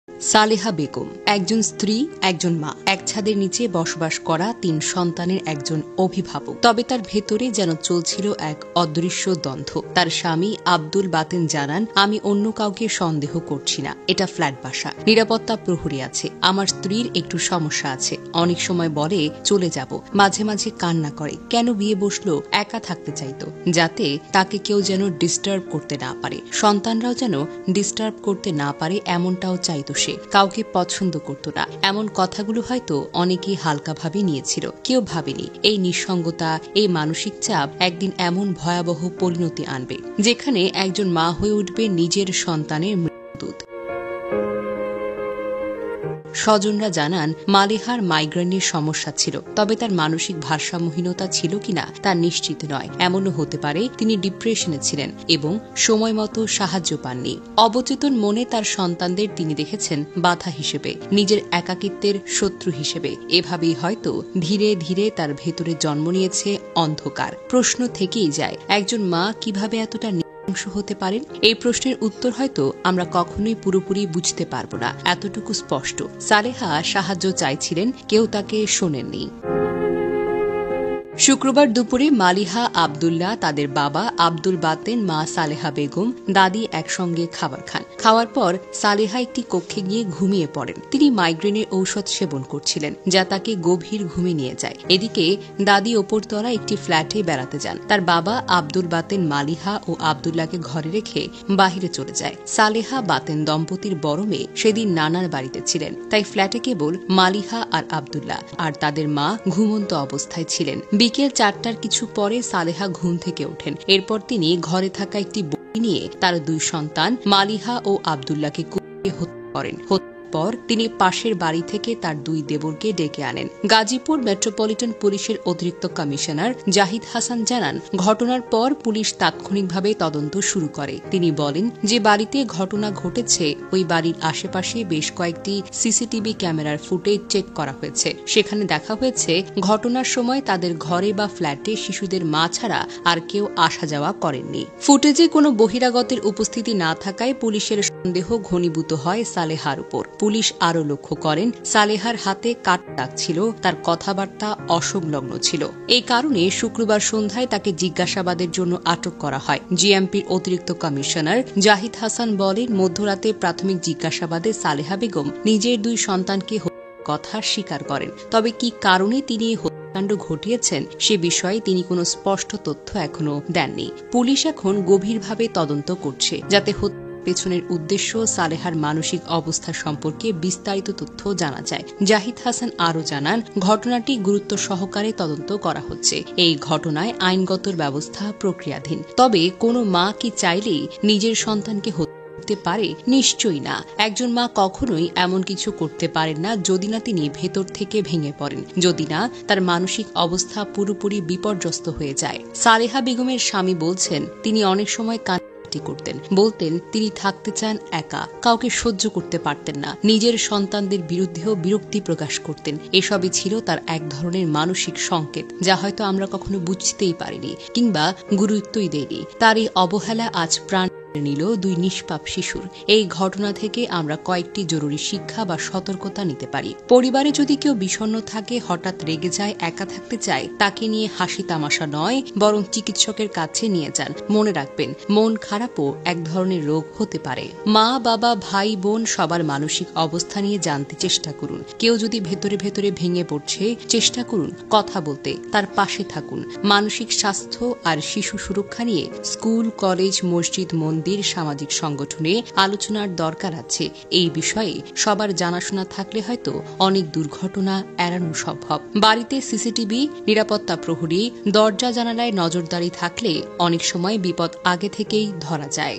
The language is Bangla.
সালেহা বেগম একজন স্ত্রী, একজন মা, এক ছাদের নিচে বসবাস করা ৩ সন্তানের একজন অভিভাবক। তবে তার ভেতরে যেন চলছিল এক অদৃশ্য দ্বন্দ্ব। তার স্বামী আব্দুল বাতেন জানান, আমি অন্য কাউকে সন্দেহ করছি না, এটা ফ্ল্যাট বাসা, নিরাপত্তা প্রহরী আছে, আমার স্ত্রীর একটু সমস্যা আছে, অনেক সময় বলে চলে যাব, মাঝে মাঝে কান্না করে, কেন বিয়ে বসলো, একা থাকতে চাইতো, যাতে তাকে কেউ যেন ডিস্টার্ব করতে না পারে, সন্তানরাও যেন ডিস্টার্ব করতে না পারে এমনটাও চাইতো। কাউকে পছন্দ করত না। এমন কথাগুলো হয়তো অনেকেই হালকাভাবে নিয়েছিল, কেউ ভাবেনি এই নিঃসঙ্গতা, এই মানসিক চাপ একদিন এমন ভয়াবহ পরিণতি আনবে, যেখানে একজন মা হয়ে উঠবে নিজের সন্তানের মৃত্যুদূত। স্বজনরা জানান, মালেহার মাইগ্রেনের সমস্যা ছিল, তবে তার মানসিক ভারসাম্যহীনতা ছিল কিনা তা নিশ্চিত নয়। এমনও হতে পারে তিনি ডিপ্রেশনে ছিলেন এবং সময় মতো সাহায্য পাননি। অবচেতন মনে তার সন্তানদের তিনি দেখেছেন বাধা হিসেবে, নিজের একাকিত্বের শত্রু হিসেবে। এভাবেই হয়তো ধীরে ধীরে তার ভেতরে জন্ম নিয়েছে অন্ধকার। প্রশ্ন থেকেই যায়, একজন মা কিভাবে এতটা হতে পারেন? এই প্রশ্নের উত্তর হয়তো আমরা কখনোই পুরোপুরি বুঝতে পারব না, এতটুকু স্পষ্ট, সালেহা সাহায্য চাইছিলেন, কেউ তাকে শোনেননি। শুক্রবার দুপুরে মালিহা আব্দুল্লাহ, তাদের বাবা আব্দুল বাতেন, মা সালেহা বেগম, দাদি একসঙ্গে খাবার খান। খাওয়ার পর সালেহা একটি কক্ষে গিয়ে ঘুমিয়ে পড়েন। তিনি মাইগ্রেনের ঔষধ সেবন করছিলেন, যা তাকে গভীর ঘুমে নিয়ে যায়। এদিকে দাদি ওপরতলা একটি ফ্ল্যাটে বেড়াতে যান। তার বাবা আব্দুল বাতেন মালিহা ও আব্দুল্লাহকে ঘরে রেখে বাহিরে চলে যায়। সালেহা বাতেন দম্পতির বড় মেয়ে সেদিন নানার বাড়িতে ছিলেন, তাই ফ্ল্যাটে কেবল মালিহা আর আব্দুল্লাহ আর তাদের মা ঘুমন্ত অবস্থায় ছিলেন। বিকেল ৪টার কিছু পরে সালেহা ঘুম থেকে ওঠেন। এরপর তিনি ঘরে থাকা একটি বই নিয়ে তার ২ সন্তান মালিহা ও আব্দুল্লাহকে কুপিয়ে হত্যা করেন। পর তিনি পাশের বাড়ি থেকে তার ২ দেবরকে ডেকে আনেন। গাজীপুর মেট্রোপলিটন পুলিশের অতিরিক্ত কমিশনার জাহিদ হাসান জানান, ঘটনার পর পুলিশ তাৎক্ষণিকভাবে তদন্ত শুরু করে। তিনি বলেন, যে বাড়িতে ঘটনা ঘটেছে ওই বাড়ির আশেপাশে বেশ কয়েকটি সিসিটিভি ক্যামেরার ফুটেজ চেক করা হয়েছে। সেখানে দেখা হয়েছে ঘটনার সময় তাদের ঘরে বা ফ্ল্যাটে শিশুদের মা ছাড়া আর কেউ আসা যাওয়া করেননি। ফুটেজে কোনো বহিরাগতের উপস্থিতি না থাকায় পুলিশের সন্দেহ ঘনীভূত হয় সালেহার উপর। পুলিশ আরও লক্ষ্য করেন, সালেহার হাতে কাটা দাগ ছিল, তার কথাবার্তা অসংলগ্ন ছিল। এই কারণে শুক্রবার সন্ধ্যায় তাকে জিজ্ঞাসাবাদের জন্য আটক করা হয়। জিএমপির অতিরিক্ত কমিশনার জাহিদ হাসান বলেন, মধ্যরাতে প্রাথমিক জিজ্ঞাসাবাদে সালেহা বেগম নিজের ২ সন্তানকে হত্যার কথা স্বীকার করেন। তবে কি কারণে তিনি হত্যাকাণ্ড ঘটিয়েছেন সে বিষয়ে তিনি কোনো স্পষ্ট তথ্য এখনো দেননি। পুলিশ এখন গভীরভাবে তদন্ত করছে, যাতে পেছনের উদ্দেশ্য, সালেহার মানসিক অবস্থা সম্পর্কে বিস্তারিত তথ্য জানা যায়। জাহিদ হাসান আরও জানান, ঘটনাটি গুরুত্ব সহকারে তদন্ত করা হচ্ছে। এই ঘটনায় আইনগত ব্যবস্থা প্রক্রিয়াধীন। তবে কোনো মা কি চাইলেই নিজের সন্তানকে হত্যা করতে পারে? নিশ্চয়ই না। একজন মা কখনোই এমন কিছু করতে পারেন না যদি না তিনি ভেতর থেকে ভেঙে পড়েন, যদি না তার মানসিক অবস্থা পুরোপুরি বিপর্যস্ত হয়ে যায়। সালেহা বেগমের স্বামী বলছেন, তিনি অনেক সময় করতেন, বলতেন তিনি থাকতে চান একা, কাউকে সহ্য করতে পারতেন না, নিজের সন্তানদের বিরুদ্ধেও বিরক্তি প্রকাশ করতেন। এসবই ছিল তার এক ধরনের মানসিক সংকেত, যা হয়তো আমরা কখনো বুঝতেই পারিনি কিংবা গুরুত্বই দেইনি। তার এই অবহেলা আজ প্রাণ নিল ২ নিষ্পাপ শিশুর। এই ঘটনা থেকে আমরা কয়েকটি জরুরি শিক্ষা বা সতর্কতা নিতে পারি। পরিবারে যদি কেউ বিষণ্ণ থাকে, হঠাৎ রেগে যায়, একা থাকতে চায়, তাকে নিয়ে হাসি তামাশা নয়, বরং চিকিৎসকের কাছে নিয়ে যান। মনে রাখবেন, মন খারাপও এক ধরনের রোগ হতে পারে। মা, বাবা, ভাই, বোন সবার মানসিক অবস্থা নিয়ে জানতে চেষ্টা করুন। কেউ যদি ভেতরে ভেতরে ভেঙে পড়ছে, চেষ্টা করুন কথা বলতে, তার পাশে থাকুন। মানসিক স্বাস্থ্য আর শিশু সুরক্ষা নিয়ে স্কুল, কলেজ, মসজিদ, মন্দির, সামাজিক সংগঠনে আলোচনার দরকার আছে। এই বিষয়ে সবার জানাশোনা থাকলে হয়তো অনেক দুর্ঘটনা এড়ানো সম্ভব। বাড়িতে সিসিটিভি, নিরাপত্তা প্রহরী, দরজা জানালায় নজরদারি থাকলে অনেক সময় বিপদ আগে থেকেই ধরা যায়।